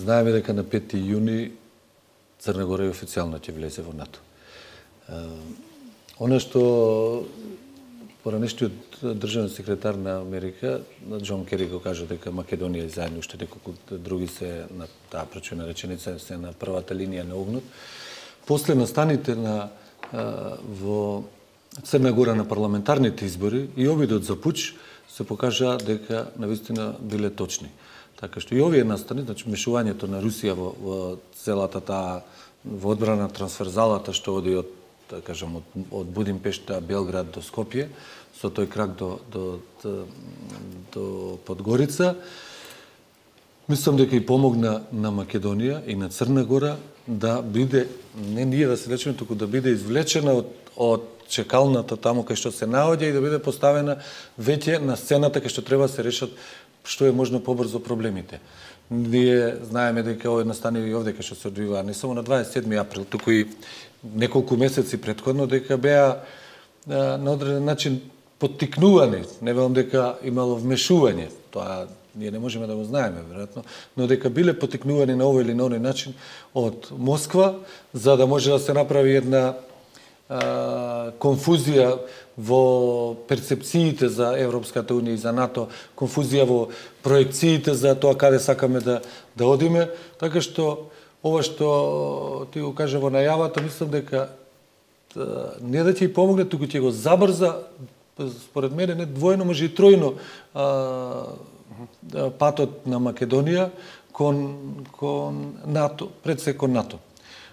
Знаеме дека на 5 јуни Црна Гора официјално ќе влезе во НАТО. Она што поранешниот државен секретар на Америка, Џон Кери, го кажа дека Македонија и заедно уште неколку други се на таа прочуна реченица се на првата линија на огнот. После настаните во Црна Гора на парламентарните избори и обидот за пуч се покажа дека навистина биле точни. Така што и овие настани, значи мешувањето на Русија во целата таа во одбрана трансферзалата што оди од, да кажам, од Будимпешта, Белград до Скопје, со тој крак до Подгорица, мислам дека и помогна на Македонија и на Црна Гора да биде, не ние да се лечиме, туку да биде извлечена од чекалната таму кај што се наоѓа и да биде поставена веќе на сцената кај што треба да се решат што е можно побрзо проблемите. Ние знаеме дека овој настани и овде кај што се одвива не само на 27 април, туку и неколку месеци претходно дека беа на одреден начин поттикнувани, не велам дека имало вмешување, тоа ние не можеме да го знаеме веројатно, но дека биле поттикнувани на овој или на оној начин од Москва за да може да се направи една конфузија во перцепциите за Европската Унија и за НАТО, конфузија во проекциите за тоа каде сакаме да одиме, така што ова што ти го кажа во најавата, мислам дека не да ќе помогне, туку ќе го забрза, според мене не двојно, може и тројно патот на Македонија кон НАТО, пред се кон НАТО.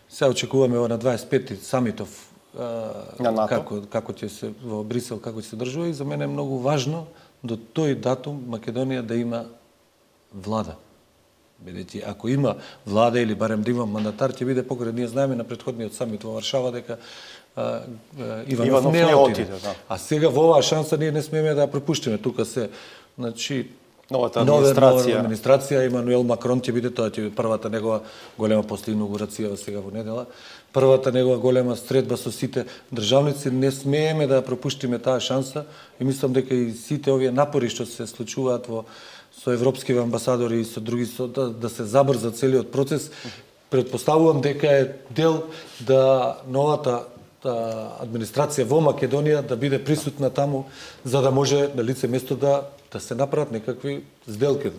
Сега очекуваме на 25-ти самитов како ќе се во Брисел, како ќе се држува, и за мене е многу важно до тој датум Македонија да има влада. Бидејќи ако има влада или барем да има мандатар, ќе биде покорен. Ние знаеме на претходниот самит во Варшава дека Иванов не отиде. А сега во оваа шанса ние не смееме да ја пропуштиме. Тука се, значи, новата администрација, Емануел Макрон ќе биде, тоа ќе биде првата негова голема после инаугурација сега во недела, првата негова голема средба со сите државници. Не смееме да ја пропуштиме таа шанса и мислам дека и сите овие напори што се случуваат со европски амбасадори и со други да се забрза целиот процес, претпоставувам дека е дел да новата администрација во Македонија да биде присутна таму за да може на лице место да се направат некакви сделки.